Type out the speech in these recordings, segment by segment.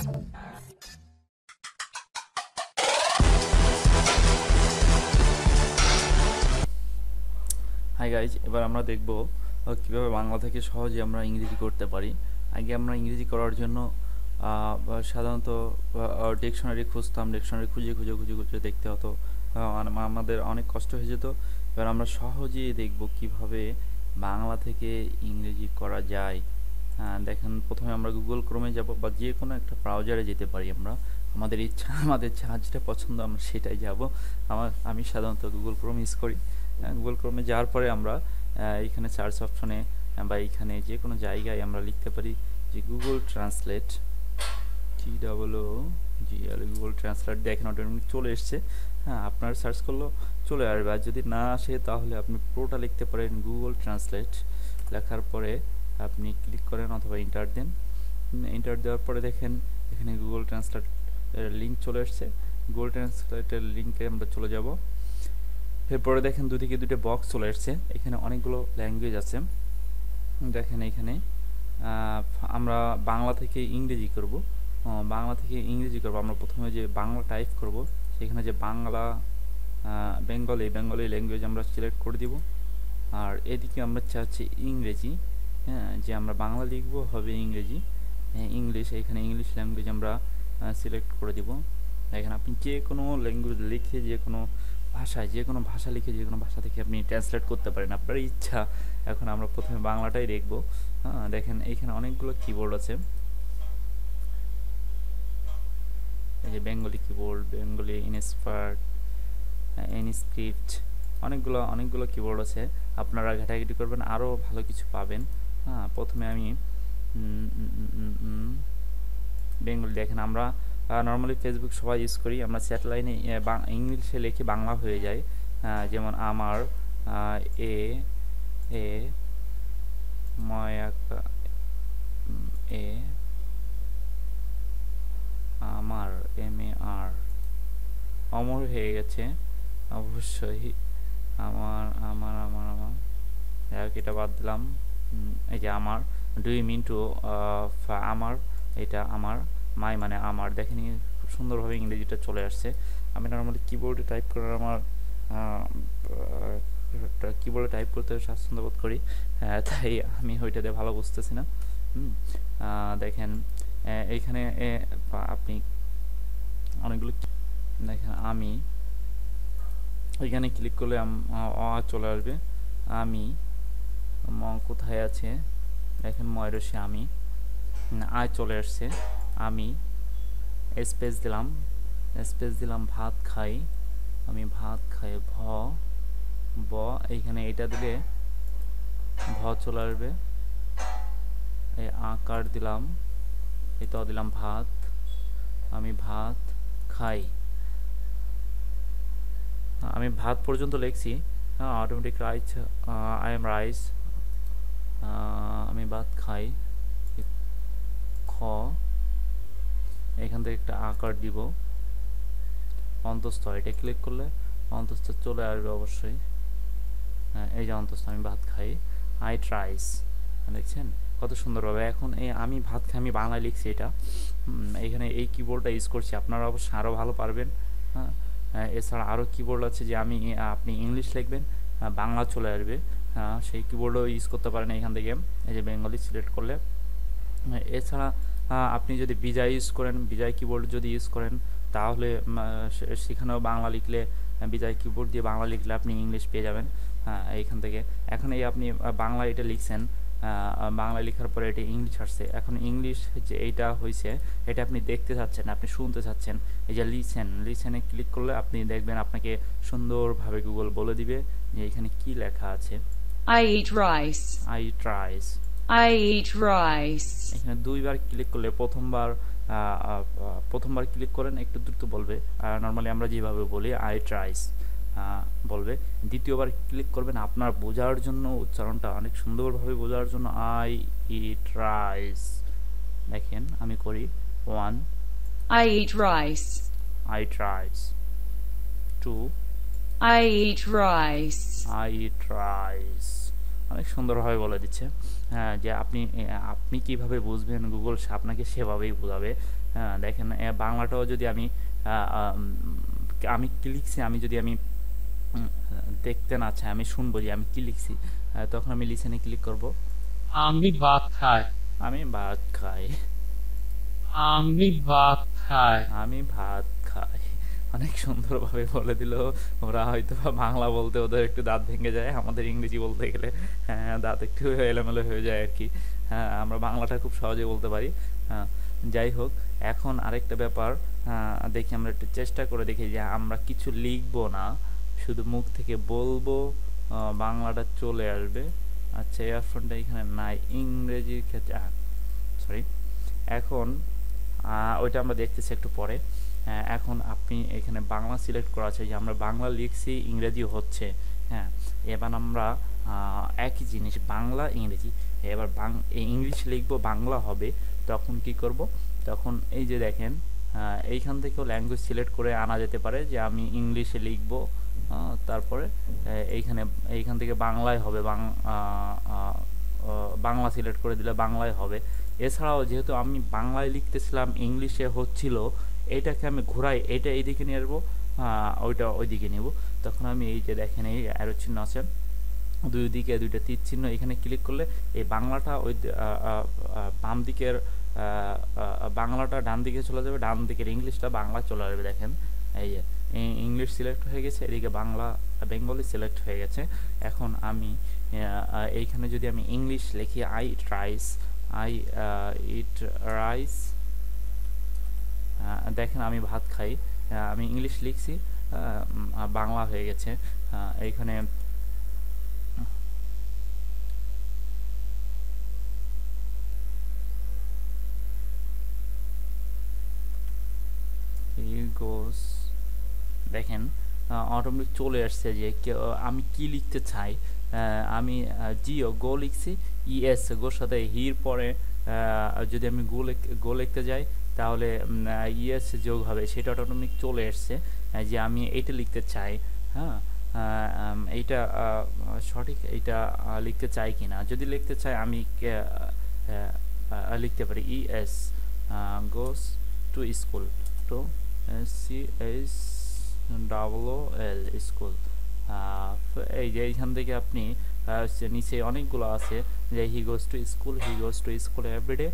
Hi guys, এবার আমরা দেখব কিভাবে বাংলা থেকে সহজে আমরা ইংরেজি করতে পারি। আগে আমরা ইংরেজি করার জন্য সাধারণত ডিকশনারি খুঁজতাম, ডিকশনারি খুঁজে খুঁজে খুঁজে খুঁজে দেখতে হতো, আমাদের অনেক কষ্ট হয়ে যেত। এবার আমরা সহজেই দেখব কিভাবে বাংলা থেকে ইংরেজি করা যায়। দেখেন, প্রথমে আমরা গুগল ক্রোমে যাব বা যে কোনো একটা ব্রাউজারে যেতে পারি। আমরা আমাদের ইচ্ছা, আমাদের যার যেটা পছন্দ আমরা সেটাই যাব। আমি সাধারণত গুগল ক্রোম ইউজ করি। গুগল ক্রোমে যাওয়ার পরে আমরা এখানে সার্চ অপশনে বা এখানে যে কোনো জায়গায় আমরা লিখতে পারি যে Google translate, TOOGL, Google translate. দেখেন অটোমেটিক চলে এসছে। হ্যাঁ, আপনার সার্চ করলেও চলে আসবে, আর যদি না আসে তাহলে আপনি পুরোটা লিখতে পারেন গুগল ট্রান্সলেট। লেখার পরে আপনি ক্লিক করেন অথবা এন্টার দেন। এন্টার দেওয়ার পরে দেখেন এখানে গুগল ট্রান্সলেট লিঙ্ক চলে এসছে। গুগল ট্রান্সলেটের লিঙ্কে আমরা চলে যাব। এরপরে দেখেন দুদিকে দুটো বক্স চলে এসছে, এখানে অনেকগুলো ল্যাঙ্গুয়েজ আছে। দেখেন এখানে আমরা বাংলা থেকে ইংরেজি করব। আমরা প্রথমে যে বাংলা টাইপ করব, সেখানে যে বাংলা বেঙ্গলি ল্যাঙ্গুয়েজ আমরা সিলেক্ট করে দিব। আর এদিকে আমরা চাচ্ছি ইংরেজি, হ্যাঁ, যে আমরা বাংলা লিখব হবে ইংরেজি, ইংলিশ, এখানে ইংলিশ ল্যাঙ্গুয়েজ আমরা সিলেক্ট করে দিব। এখানে আপনি যে কোনো ল্যাঙ্গুয়েজ লিখে, যে কোনো ভাষায়, যে কোনো ভাষা লিখে, যে কোনো ভাষা থেকে আপনি ট্রান্সলেট করতে পারেন, আপনার ইচ্ছা। এখন আমরা প্রথমে বাংলাটাই দেখব। হ্যাঁ, দেখেন এইখানে অনেকগুলো কিবোর্ড আছে, এই যে Bengali keyboard, Bengali inspired, Inscript, অনেকগুলো কিবোর্ড আছে। আপনারা ঘাটাঘাটি করবেন, আরও ভালো কিছু পাবেন। হ্যাঁ, প্রথমে আমি বেঙ্গলি। দেখেন আমরা নর্মালি ফেসবুক সবাই ইউজ করি, আমরা চ্যাট লাইনে ইংলিশে লিখে বাংলা হয়ে যায়। যেমন আমার এ এ ময়াকা এ আমার MAR অমর হয়ে গেছে অবশ্যই। আমার আমার আমার আমার এটা বাদ দিলাম। এই যে আমার, ডু ইউ মিন টু আমার, এটা আমার, মাই মানে আমার। দেখেন খুব সুন্দরভাবে ইংরেজিটা চলে আসছে। আমি নর্মালি কিবোর্ডে টাইপ করার আমার কিবোর্ডে টাইপ করতে স্বাচ্ছন্দ্য বোধ করি, তাই আমি ওইটাতে ভালো বুঝতেছি না। দেখেন এইখানে আপনি অনেকগুলো, দেখেন আমি ওইখানে ক্লিক করলে চলে আসবে। আমি কোথায় আছে দেখেন, ময়ূরসে আমি, আয় চলে আসছে। আমি স্পেস দিলাম ভাত খাই, আমি ভাত খাই, ব এইখানে এটা দিলে ভ চলে আসবে। এই আকার দিলাম, এটা দিলাম ভাত, আমি ভাত খাই। আমি ভাত পর্যন্ত লিখছি, automatic rice, I am rice, আমি ভাত খাই, খ, এখান থেকে একটা আকার দিব, অন্তস্থ, এটা ক্লিক করলে অন্তস্থ চলে আসবে অবশ্যই। হ্যাঁ, এই যে অন্তস্থ, আমি ভাত খাই, আই ট্রাইস। দেখছেন কত সুন্দরভাবে। এখন এই আমি ভাত খাই আমি বাংলায় লিখছি, এটা এখানে এই কিবোর্ডটা ইউজ করছি, আপনারা অবশ্যই আরও ভালো পারবেন। হ্যাঁ, এছাড়া আরও কিবোর্ড আছে যে আপনি ইংলিশ লিখবেন, বাংলা চলে আসবে, সেই কিবোর্ডও ইউজ করতে পারেন এখান থেকে। এই যে বেঙ্গলি সিলেক্ট করলে। এছাড়া আপনি যদি বিজয় ইউজ করেন, বিজয় কিবোর্ড যদি ইউজ করেন, তাহলে সেখানেও বাংলা লিখলে, বিজয় কিবোর্ড দিয়ে বাংলা লিখলে আপনি ইংলিশ পেয়ে যাবেন। এইখান থেকে এখন এই আপনি বাংলা এটা লিখছেন, বাংলা লেখার পরে এটা ইংলিশ আসছে। এখন ইংলিশ যে এইটা হয়েছে, এটা আপনি দেখতে চাচ্ছেন, আপনি শুনতে চাচ্ছেন, এই যে লিসেনে ক্লিক করলে আপনি দেখবেন আপনাকে সুন্দরভাবে গুগল বলে দিবে যে এখানে কি লেখা আছে। I eat rice. I eat rice. I eat rice. এখানে দুইবার ক্লিক করলে প্রথমবার ক্লিক করেন, একটু দ্রুত বলবে, নর্মালি আমরা যেভাবে বলি I eat rice বলবে। দ্বিতীয়বার ক্লিক করবেন আপনার বোঝার জন্য, উচ্চারণটা অনেক সুন্দরভাবে বোঝার জন্য, I eat rice। দেখেন আমি করি, 1 I eat rice. I eat rice, 2 I eat rice. I eat rice, অনেক সুন্দরভাবে বলে দিচ্ছে। হ্যাঁ, যে আপনি কিভাবে বুঝবেন, গুগল আপনাকে সেভাবেই বোঝাবে। হ্যাঁ, দেখেন বাংলাটাও যদি আমি কি লিখছি, আমি দেখতে না চাই, আমি শুনবো যে আমি কি লিখছি, তখন আমি লিসেনে ক্লিক করব। আমি ভাত খাই। আমি ভাত খাই। আমি ভাত খাই। আমি ভাত খাই। অনেক সুন্দরভাবে বলে দিল। ওরা হয়তো বা বাংলা বলতে ওদের একটু দাঁত ভেঙে যায়, আমাদের ইংরেজি বলতে গেলে হ্যাঁ দাঁত একটু এলোমেলো হয়ে যায় আর কি। হ্যাঁ, আমরা বাংলাটা খুব সহজে বলতে পারি। হ্যাঁ, যাই হোক, এখন আরেকটা ব্যাপার, দেখি আমরা একটু চেষ্টা করে দেখি যে আমরা কিছু লিখবো না, শুধু মুখ থেকে বলবো, বাংলাটা চলে আসবে। আচ্ছা, ইয়ারফোনটা এখানে নাই ইংরেজির ক্ষেত্রে, সরি। এখন ওইটা আমরা দেখতেছি একটু পরে। এখন আপনি এখানে বাংলা সিলেক্ট করা আছে, যে আমরা বাংলা লিখছি, ইংরেজি হচ্ছে। হ্যাঁ, এবার আমরা একই জিনিস বাংলা ইংরেজি, এবার ইংলিশ লিখবো, বাংলা হবে, তখন কি করব, তখন এই যে দেখেন এইখান থেকেও ল্যাঙ্গুয়েজ সিলেক্ট করে আনা যেতে পারে, যে আমি ইংলিশে লিখব, তারপরে এইখান থেকে বাংলায় হবে, বাংলা সিলেক্ট করে দিলে বাংলায় হবে। এছাড়াও যেহেতু আমি বাংলায় লিখতেছিলাম, ইংলিশে হচ্ছিল, এটাকে আমি ঘোরাই, এটা এইদিকে নিয়ে আসবো, ওইটা ওইদিকে নেব। তখন আমি এই যে দেখেন এই অ্যারো চিহ্ন আছে, দুই দিকে দুইটা তীর চিহ্ন, এখানে ক্লিক করলে এই বাংলাটা ওই বাম দিকের বাংলাটা ডান দিকে চলে যাবে, ডান দিকের ইংলিশটা বাংলা চলে আসবে। দেখেন এই যে ইংলিশ সিলেক্ট হয়ে গেছে, এদিকে বাংলা বেঙ্গলি সিলেক্ট হয়ে গেছে। এখন আমি এইখানে যদি আমি ইংলিশ লিখি, আই ইট রাইস, দেখেন আমি ভাত খাই, আমি ইংলিশ লিখছি, বাংলা হয়ে গেছে। এইখানে দেখেন অটোমেটিক চলে আসছে যে আমি কি লিখতে চাই। আমি জিও গো লিখছি, ইএস গোর সাথে হির পরে যদি আমি গো লিখতে যাই, তাহলে ইএস যোগ হবে, সেটা অটোমেটিক চলে আসছে যে আমি এইটা লিখতে চাই। হ্যাঁ, এইটা সঠিক, এইটা লিখতে চাই কিনা, যদি লিখতে চাই আমি লিখতে পারি S goes to school, to CHOOL school. এই যে এইখান থেকে আপনি নিচে অনেকগুলো আছে, যে he goes to school everyday,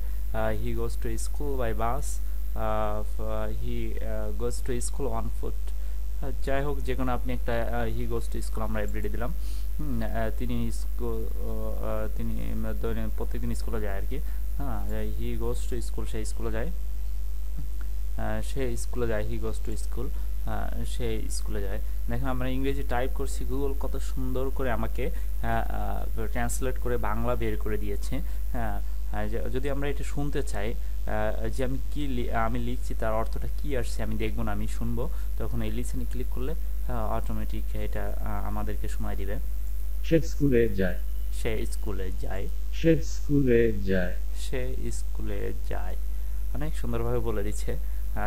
he goes to school by bus, he goes to school on foot. যাই হোক, যে কোনো আপনি একটা হি গোস টু স্কুল আমরা এভরিডে দিলাম। তিনি প্রত্যেকদিন স্কুলে যায় আর কি। হ্যাঁ, হি গোস টু স্কুল, সে স্কুলে যায়, সে স্কুলে যায়, হি গোস টু স্কুল, সে স্কুলে যায়। দেখেন আমরা ইংরেজি টাইপ করছি, গুগল কত সুন্দর করে আমাকে ট্রান্সলেট করে বাংলা বের করে দিয়েছে। হ্যাঁ, যদি আমরা এটা শুনতে চাই, যে আমি লিখছি তার অর্থটা কি আসছে, আমি দেখবো না, আমি শুনবো, তখন এই লিসেনে ক্লিক করলে অটোমেটিক এটা আমাদেরকে শোনায় দিবে। সে স্কুলে যায়। সে স্কুলে যায়। সে স্কুলে যায়। সে স্কুলে যায়। অনেক সুন্দরভাবে বলে দিচ্ছে।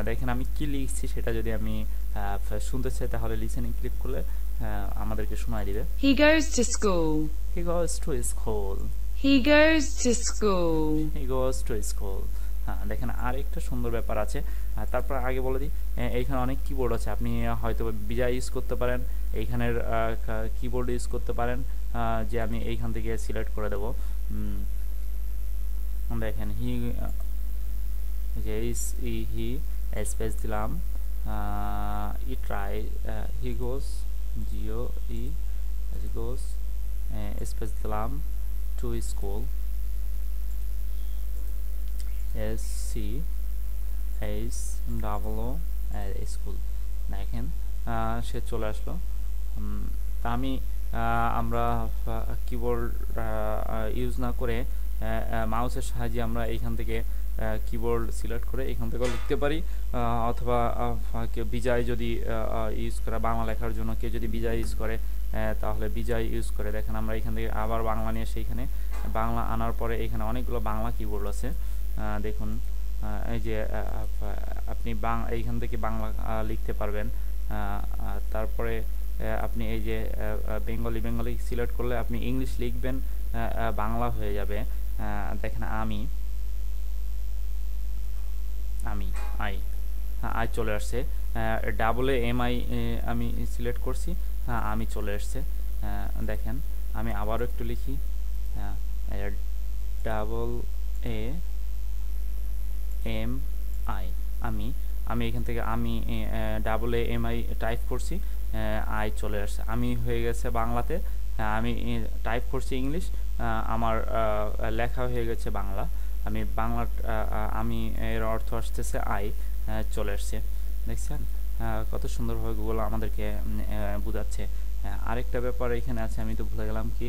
দেখেন আমি কি লিখছি সেটা যদি আমি শুনতে চাই, তাহলে লিসেনিং ক্লিক করলে আমাদেরকে শোনায় দিবে। He goes to school. He goes to school. He goes to school. He goes to school. হ্যাঁ, দেখেন আরেকটা সুন্দর ব্যাপার আছে। তারপর আগে বলে দিই, এইখানে অনেক কিবোর্ড আছে, আপনি হয়তো বিজয় ইউজ করতে পারেন, এইখানের কিবোর্ড ইউজ করতে পারেন, যে আমি এইখান থেকে সিলেক্ট করে দেব। দেখেন হি স্পেস দিলাম, ই ট্রাই, হি গোস, জিও ই গোস, স্পেস দিলাম, টু স্কুল, SCHOOL স্কুল। দেখেন সে চলে আসলো। তা আমরা কিবোর্ড ইউজ না করে মাউসের সাহায্যে আমরা এইখান থেকে কিবোর্ড সিলেক্ট করে এখান থেকেও লিখতে পারি, অথবা কেউ বিজয় যদি ইউজ করে বাংলা লেখার জন্য, কেউ যদি বিজয় ইউজ করে তাহলে বিজয় ইউজ করে। দেখেন আমরা এখান থেকে আবার বাংলা নিয়ে সেইখানে বাংলা আনার পরে এখানে অনেকগুলো বাংলা কিবোর্ড আছে। দেখুন এই যে আপনি এইখান থেকে বাংলা লিখতে পারবেন। তারপরে আপনি এই যে বেঙ্গলি সিলেক্ট করলে আপনি ইংলিশ লিখবেন, বাংলা হয়ে যাবে। দেখেন আমি আই, হ্যাঁ আই চলে আসছে। ডাবল এম আই আমি সিলেক্ট করছি, হ্যাঁ আমি চলে আসছে। দেখেন আমি আবারও একটু লিখি, ডাবল এ এম আই, আমি আমি এখান থেকে আমি double A M I type করছি, আই চলে আসছে, আমি হয়ে গেছে বাংলাতে। আমি টাইপ করছি ইংলিশ, আমার লেখা হয়ে গেছে বাংলা। আমি বাংলা আমি এর অর্থ আসতেছে আই, চলে আসছে। দেখছেন কত সুন্দরভাবে গুগল আমাদেরকে বোঝাচ্ছে। আরেকটা ব্যাপার এখানে আছে, আমি তো ভুলে গেলাম কি,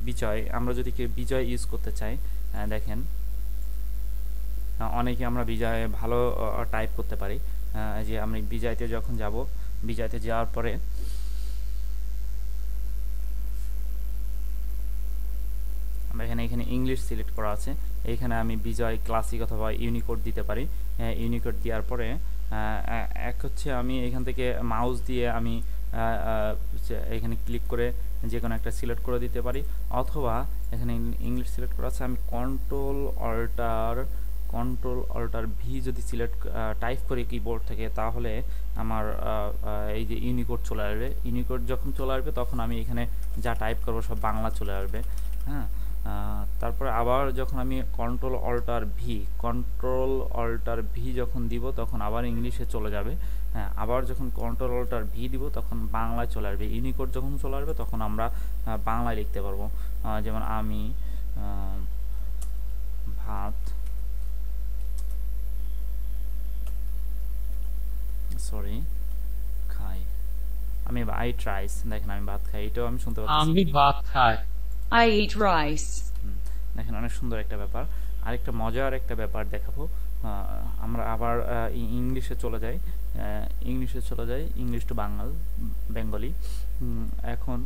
বিজয়, আমরা যদি কেউ বিজয় ইউজ করতে চাই, দেখেন অনেকে আমরা বিজয় ভালো টাইপ করতে পারি। যে আমি বিজয়তে যখন যাব, বিজয়তে যাওয়ার পরে আমরা এখানে ইংলিশ সিলেক্ট করা আছে, এইখানে আমি বিজয় ক্লাসিক অথবা ইউনিকোড দিতে পারি। ইউনিকোড দেওয়ার পরে এক হচ্ছে আমি এখান থেকে মাউস দিয়ে আমি এখানে ক্লিক করে যে কোনো একটা সিলেক্ট করে দিতে পারি, অথবা এখানে ইংলিশ সিলেক্ট করা আছে, আমি কন্ট্রোল অল্টার ভি যদি সিলেক্ট টাইপ করি কিবোর্ড থেকে, তাহলে আমার এই যে ইউনিকোড চলে আসবে। ইউনিকোড যখন চলে আসবে তখন আমি এখানে যা টাইপ করবো সব বাংলা চলে আসবে। হ্যাঁ, তারপরে আবার যখন আমি কন্ট্রোল অল্টার ভি যখন দিব তখন আবার ইংলিশে চলে যাবে। হ্যাঁ, আবার যখন কন্ট্রোল অল্টার ভি দিব তখন বাংলায় চলে আসবে। ইউনিকোড যখন চলে আসবে তখন আমরা বাংলায় লিখতে পারবো। যেমন আমি ভাত খাই, আমি আই ট্রাইস, দেখেন আমি ভাত খাই, এটাও আমি শুনতে পাচ্ছি। আমি ভাত খাই। I eat rice. দেখেন অনেক সুন্দর একটা ব্যাপার। আরেকটা মজার একটা ব্যাপার দেখাবো, আমরা আবার ইংলিশে চলে যাই, ইংলিশ টু বেঙ্গলি। এখন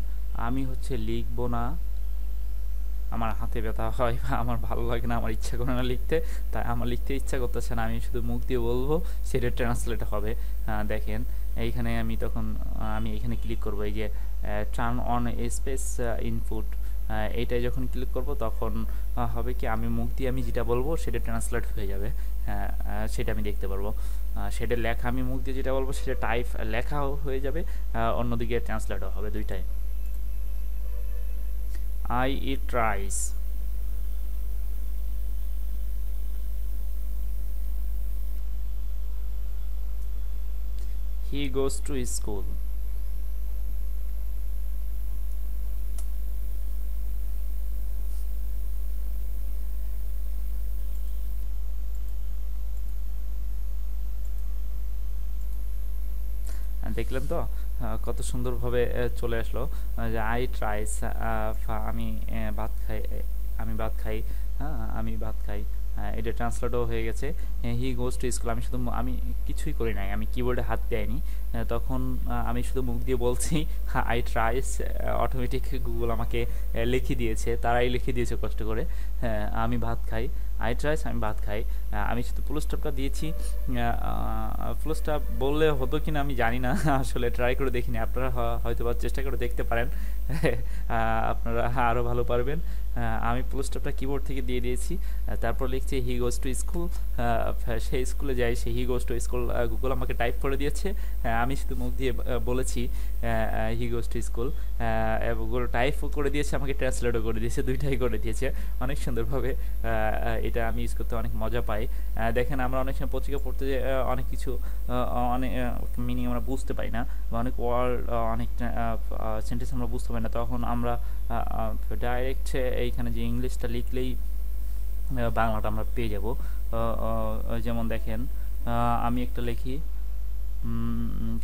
আমি হচ্ছে লিখবো না, আমার হাতে ব্যথা হয় বা আমার ভালো লাগে না, আমার ইচ্ছা করে না লিখতে, তাই আমার লিখতে ইচ্ছা করতেছে না, আমি শুধু মুখ দিয়ে বলবো, সেটা ট্রান্সলেট হবে। দেখেন এইখানে আমি তখন আমি এখানে ক্লিক করবো, এই যে টার্ন অন স্পেস ইনপুট, এইটাই যখন ক্লিক করব তখন হবে কি, আমি মুখ দিয়ে আমি যেটা বলবো সেটা ট্রান্সলেট হয়ে যাবে। সেটা আমি দেখতে পারবো, সেটা লেখা, আমি মুখ দিয়ে যেটা বলবো সেটা টাইপ লেখাও হয়ে যাবে, অন্যদিকে ট্রান্সলেটও হবে, দুইটাই। I eat rice. He goes to school. দেখলেন তো কত সুন্দরভাবে চলে আসলো, যে আই ট্রাইস, আমি ভাত খাই, আমি ভাত খাই, হ্যাঁ আমি ভাত খাই, এটা ট্রান্সলেটও হয়ে গেছে। হি গোজ টু স্কুল, আমি শুধু আমি কিছুই করি নাই, আমি কিবোর্ডে হাত দেয়নি, তখন আমি শুধু মুখ দিয়ে বলছি আই ট্রাইস, অটোমেটিক গুগল আমাকে লিখে দিয়েছে, তারাই লিখে দিয়েছে কষ্ট করে। আমি ভাত খাই, আই ট্রাইস, আমি ভাত খাই। আমি শুধু ফুল স্টপটা দিয়েছি, ফুল স্টপ বললে হতো কিনা আমি জানি না, আসলে ট্রাই করে দেখিনি, আপনারা হয়তো বা চেষ্টা করে দেখতে পারেন, আপনারা আরও ভালো পারবেন। আমি ফুল স্টপটা কিবোর্ড থেকে দিয়ে দিয়েছি, তারপর লিখছি হি গোজ টু স্কুল, সেই স্কুলে যাই, সে হি গোজ টু স্কুল গুগল আমাকে টাইপ করে দিয়েছে, আমি শুধু মুখ দিয়ে বলেছি হি গোজ টু স্কুল, গুগল টাইপও করে দিয়েছে, আমাকে ট্রান্সলেটও করে দিয়েছে, দুইটাই করে দিয়েছে অনেক সুন্দরভাবে। এটা আমি ইউজ করতে অনেক মজা পাই। দেখেন আমরা অনেক সময় পত্রিকা পড়তে যে অনেক কিছু অনেক মিনিং আমরা বুঝতে পারি না, বা অনেক ওয়ার্ড অনেক সেন্টেন্স আমরা বুঝতে পারি না, তখন আমরা ডাইরেক্ট এইখানে যে ইংলিশটা লিখলেই বাংলাটা আমরা পেয়ে যাব। যেমন দেখেন আমি একটা লিখি,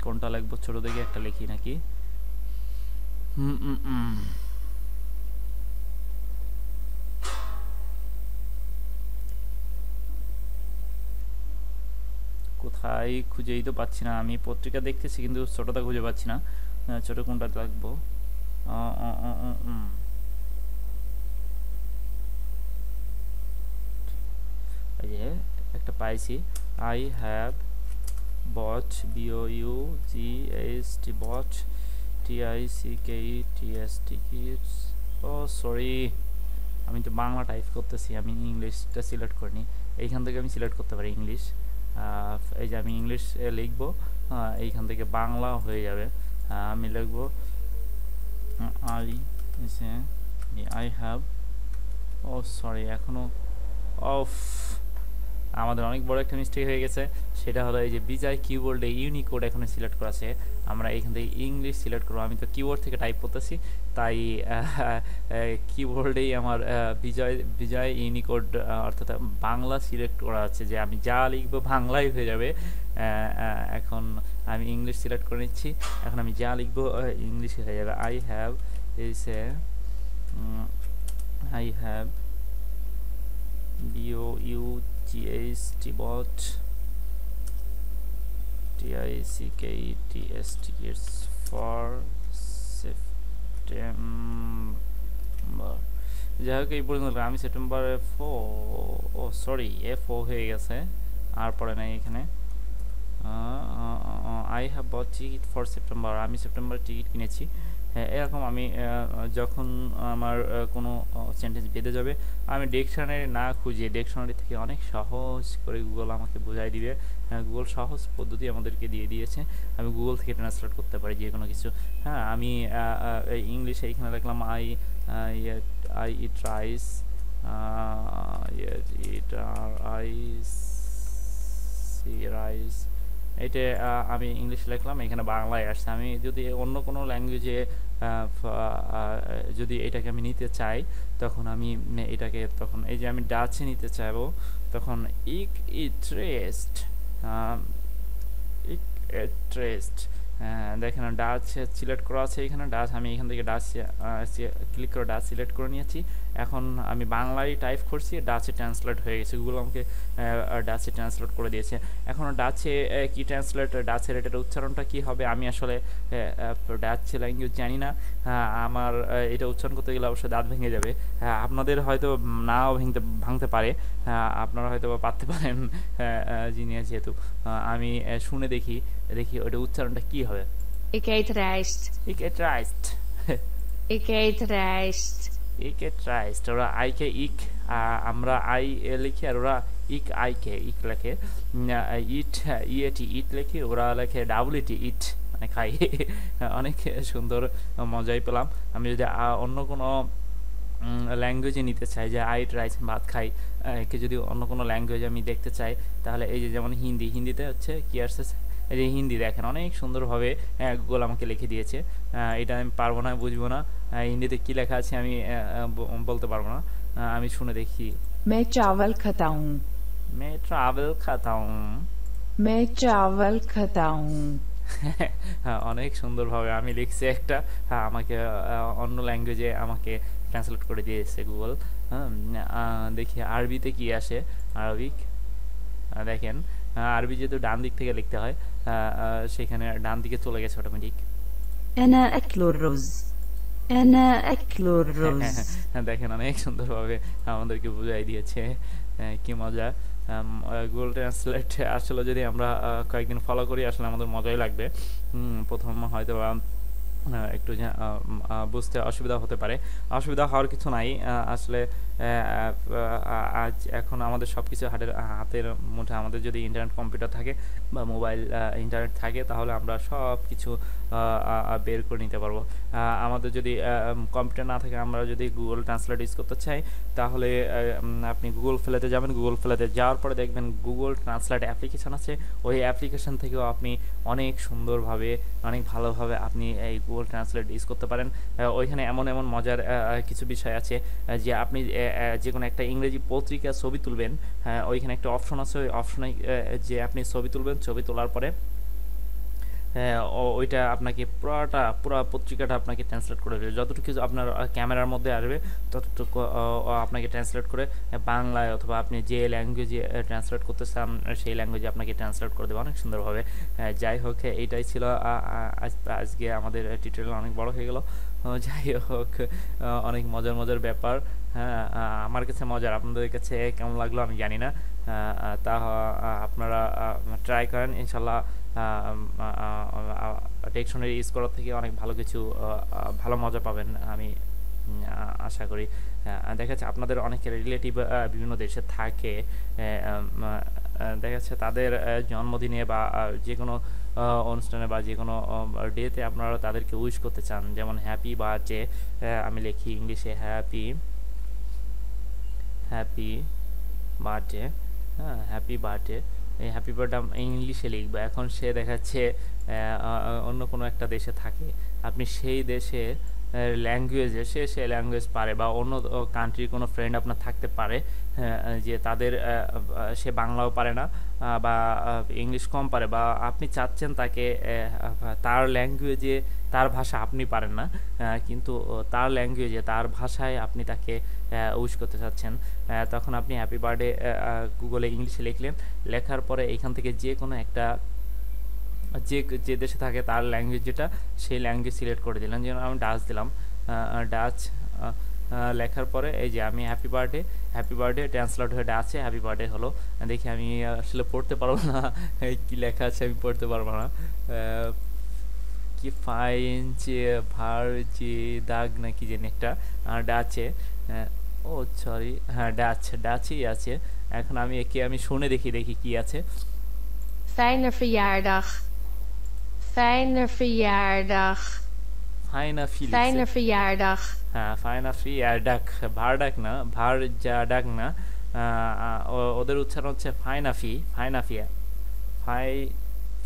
কোনটা লিখবো, ছোট থেকে একটা লিখি নাকি, কোথায় খুঁজেই তো পাচ্ছি না, আমি পত্রিকা দেখতেছি কিন্তু ছোটটা খুঁজে পাচ্ছি না, ছোট কোনটা লাগবো, এই যে একটা পাইছি, I have bought, BOUGHT, bought, TICKETST, kids. ও সরি, আমি তো বাংলা টাইপ করতেছি, আমি ইংলিশটা সিলেক্ট করিনি। এইখান থেকে আমি সিলেক্ট করতে পারি ইংলিশ। এই যে আমি ইংলিশ লিখবো, এইখান থেকে বাংলা হয়ে যাবে। আমি লিখবো আই হ্যাভ, ও সরি, এখনো অফ, আমাদের অনেক বড় একটা মিস্টেক হয়ে গেছে। সেটা হলো এই যে বিজয় কিবোর্ডে ইউনিকোড এখানে সিলেক্ট করা আছে, আমরা এখান থেকে ইংলিশ সিলেক্ট করবো। আমি তো কিবোর্ড থেকে টাইপ করতেছি, তাই কিবোর্ডেই আমার বিজয় ইউনিকোড অর্থাৎ বাংলা সিলেক্ট করা আছে, যে আমি যা লিখবো বাংলাই হয়ে যাবে। এখন আমি ইংলিশ সিলেক্ট করে নিচ্ছি, এখন আমি যা লিখবো ইংলিশে হয়ে যাবে। I have BOUGHT, bot, TICKETST, kids, for September। যাই হোক, এই পর্যন্ত আমি সেপ্টেম্বরে সরি FO হয়ে গেছে, আর পরে নাই এখানে। I have bot ticket for September, আমি সেপ্টেম্বর টিকিট কিনেছি। হ্যাঁ, এরকম আমি যখন আমার কোনো সেন্টেন্স বেঁধে যাবে, আমি ডিকশনারি না খুঁজে ডিকশনারি থেকে অনেক সহজ করে গুগল আমাকে বোঝাই দিবে। গুগল সহজ পদ্ধতি আমাদেরকে দিয়ে দিয়েছে, আমি গুগল থেকে ট্রান্সলেট করতে পারি যে কোনো কিছু। হ্যাঁ, আমি ইংলিশে এইখানে দেখলাম আই ইট রাইস, রাইস, এটা আমি ইংলিশ লিখলাম, এখানে বাংলায় আসছে। আমি যদি অন্য কোনো ল্যাঙ্গুয়েজে যদি এটাকে আমি নিতে চাই, তখন আমি এটাকে, তখন এই যে আমি ডাচে নিতে চাইবো, তখন ইটরেস্ট, দেখেন ডাচ সিলেক্ট করা আছে এখানে, ডাচ, আমি এখান থেকে ডাচ ক্লিক করে ডাচ সিলেক্ট করে নিয়েছি। এখন আমি বাংলায় টাইপ করছি, ডাচে ট্রান্সলেট হয়ে গেছে, গুগল আমাকে ডাচে ট্রান্সলেট করে দিয়েছে। এখন ডাচে কি ট্রান্সলেট, ডাচের এটার উচ্চারণটা কি হবে, আমি আসলে ডাচ ল্যাঙ্গুয়েজ জানি না। আমার এটা উচ্চারণ করতে গেলে অবশ্যই দাঁত ভেঙে যাবে। আপনাদের হয়তো নাও ভাঙতে পারে, আপনারা হয়তো পারতে পারেন জিনিয়াস, যেহেতু আমি শুনে দেখি ওটা উচ্চারণটা কি হবে। Ik eet rijst. Ik eet rijst। Ik eet rijst. Ik eet rijst, ওরা আইকে ইক, আমরা আই লিখি, আর ওরা ইক আইকে ইক লেখে। ইট ইট লেখে, ওরা লেখে WT ইট, মানে খাই। অনেক সুন্দর মজাই পেলাম। আমি যদি অন্য কোনো ল্যাঙ্গুয়েজে নিতে চাই, যে আই ইট রাইস, ভাত খাই, কে যদি অন্য কোনো ল্যাঙ্গুয়েজ আমি দেখতে চাই, তাহলে এই যে যেমন হিন্দিতে হচ্ছে কি আসছে, এই যে হিন্দি দেখেন অনেক সুন্দরভাবে গুগল আমাকে লিখে দিয়েছে। এটা আমি পারবো না, বুঝবো না হিন্দিতে কি লেখা আছে, আমি বলতে পারবো না, আমি শুনে দেখি। मैं चावल खाता हूँ। मैं ट्रैवल खाता हूँ। मैं चावल खाता हूँ। হ্যাঁ, অনেক সুন্দরভাবে আমি লিখছি একটা, আমাকে অন্য ল্যাঙ্গুয়েজে আমাকে ট্রান্সলেট করে দিয়েছে গুগল। দেখি আরবিতে কি আসে, আরবিক দেখেন, আরবি যেহেতু ডান দিক থেকে লিখতে হয়, সেখানে ডান দিকে চলে গেছে অটোমেটিক। أنا أكل الرز. أنا أكل الرز. দেখেন অনেক সুন্দরভাবে আমাদেরকে বুঝাই দিয়েছে, কি মজা। গুগল ট্রান্সলেট আসলে যদি আমরা কয়েকদিন ফলো করি, আসলে আমাদের মজাই লাগবে। প্রথম হয়তো একটু বুঝতে অসুবিধা হতে পারে, অসুবিধা হওয়ার কিছু নাই। আসলে আজ এখন আমাদের সব কিছু হাতের মুঠে, আমাদের যদি ইন্টারনেট কম্পিউটার থাকে বা মোবাইল ইন্টারনেট থাকে, তাহলে আমরা সব কিছু বের করে নিতে পারবো। আমাদের যদি কম্পিউটার না থাকে, আমরা যদি গুগল ট্রান্সলেট ইউজ করতে চাই, তাহলে আপনি গুগল প্লেতে যাবেন, গুগল প্লেতে যাওয়ার পরে দেখবেন গুগল ট্রান্সলেট অ্যাপ্লিকেশান আছে, ওই অ্যাপ্লিকেশান থেকেও আপনি অনেক সুন্দরভাবে, অনেক ভালোভাবে আপনি এই গুগল ট্রান্সলেট ইউজ করতে পারেন। ওইখানে এমন মজার কিছু বিষয় আছে, যে আপনি যে কোনো একটা ইংরেজি পত্রিকা ছবি তুলবেন, ওইখানে একটা অপশন আছে, ওই অপশনে যে আপনি ছবি তুলবেন, ছবি তোলার পরে ওইটা আপনাকে পুরো পত্রিকাটা আপনাকে ট্রান্সলেট করে দেবে, যতটুকু আপনার ক্যামেরার মধ্যে আসবে ততটুকু আপনাকে ট্রান্সলেট করে বাংলায়, অথবা আপনি যে ল্যাঙ্গুয়েজে ট্রান্সলেট করতে চান সেই ল্যাঙ্গুয়েজে আপনাকে ট্রান্সলেট করে দেবে অনেক সুন্দরভাবে। যাই হোক, এইটাই ছিল আজকে আমাদের টিউটোরিয়াল, অনেক বড় হয়ে গেল। যাই হোক, অনেক মজার ব্যাপার। হ্যাঁ, আমার কাছে মজার, আপনাদের কাছে কেমন লাগলো আমি জানি না। তা আপনারা ট্রাই করেন, ইনশাল্লাহ ডিকশনারি ইউজ করার থেকে অনেক ভালো কিছু ভালো মজা পাবেন আমি আশা করি। দেখা যাচ্ছে আপনাদের অনেকের রিলেটিভ বিভিন্ন দেশে থাকে, দেখা যাচ্ছে তাদের জন্মদিনে বা যে কোনো অনুষ্ঠানে বা যে কোনো ডেতে আপনারা তাদেরকে উইশ করতে চান, যেমন হ্যাপি বার্থডে। আমি লিখি ইংলিশে হ্যাপি বার্থডে, হ্যাঁ হ্যাপি বার্থডে। এই হ্যাপি বার্থডে ইংলিশে লিখবো। এখন সে দেখাচ্ছে অন্য কোনো একটা দেশে থাকে, আপনি সেই দেশে ল্যাঙ্গুয়েজে সে ল্যাঙ্গুয়েজ পারে, বা অন্য কান্ট্রির কোনো ফ্রেন্ড আপনার থাকতে পারে যে তাদের সে বাংলাও পারে না বা ইংলিশ কম পারে, বা আপনি চাচ্ছেন তাকে তার ল্যাঙ্গুয়েজে, তার ভাষা আপনি পারেন না কিন্তু তার ল্যাঙ্গুয়েজে তার ভাষায় আপনি তাকে উইশ করতে চাচ্ছেন, তখন আপনি হ্যাপি বার্থডে গুগলে ইংলিশে লিখলেন। লেখার পরে এখান থেকে যে কোনো একটা যে দেশে থাকে তার ল্যাঙ্গুয়েজ যেটা, সেই ল্যাঙ্গুয়েজ সিলেক্ট করে দিলাম। যেমন আমি ডাচ দিলাম, ডাচ লেখার পরে এই যে আমি হ্যাপি বার্থডে ট্রান্সলেট হয়ে ডাচে হ্যাপি বার্থডে হলো। দেখি আমি আসলে পড়তে পারবো না কি লেখা আছে, আমি পড়তে পারবো না। কি ফাইন যে ভার যে দাগ না কি জানি একটা ডাচে, ও সরি হ্যাঁ ডাচেই আছে। এখন আমি একে আমি শুনে দেখি কি আছে। Fijne verjaardag. Fijne verjaardag. Fijne verjaardag. হ্যাঁ ফাইনা ফিয়ারডাক, ভারডাক না, ভারজাডাক না, ওদের উচ্চারণ হচ্ছে ফাইনাফিয়া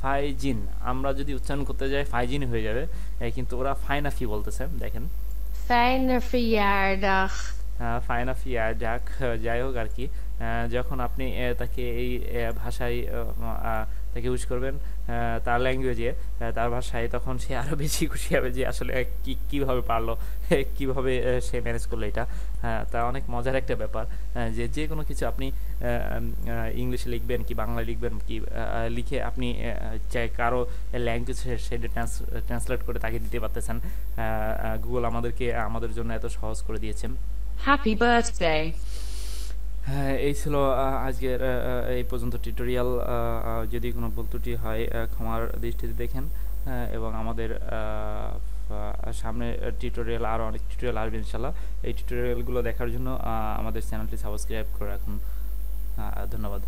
ফাইজিন। আমরা যদি উচ্চারণ করতে যাই ফাইজিন হয়ে যাবে, কিন্তু ওরা ফাইনাফি বলতেছে। দেখেন Fijne verjaardag. ফাইনাফিয়ারডাক, যাই হোক আর কি। যখন আপনি তাকে এই ভাষায় তাকে ইউজ করবেন তার ল্যাঙ্গুয়েজে, তার ভাষায়, তখন সে আরও বেশি খুশি হবে যে আসলে কীভাবে পারলো, কীভাবে সে ম্যানেজ করলো এটা। তা অনেক মজার একটা ব্যাপার যে কোনো কিছু আপনি ইংলিশে লিখবেন কি বাংলা লিখবেন কি লিখে আপনি যে কারো ল্যাঙ্গুয়েজ সেটা ট্রান্সলেট করে তাকে দিতে পারতেছেন। গুগল আমাদের জন্য এত সহজ করে দিয়েছেন। Happy birthday. হ্যাঁ, এই ছিল আজকের এই পর্যন্ত টিউটোরিয়াল। যদি কোনো ভুল ত্রুটি হয় ক্ষমার দৃষ্টিতে দেখেন, এবং আমাদের সামনে টিউটোরিয়াল আরও অনেক টিউটোরিয়াল আসবে ইনশাল্লাহ। এই টিউটোরিয়ালগুলো দেখার জন্য আমাদের চ্যানেলটি সাবস্ক্রাইব করে রাখুন। ধন্যবাদ।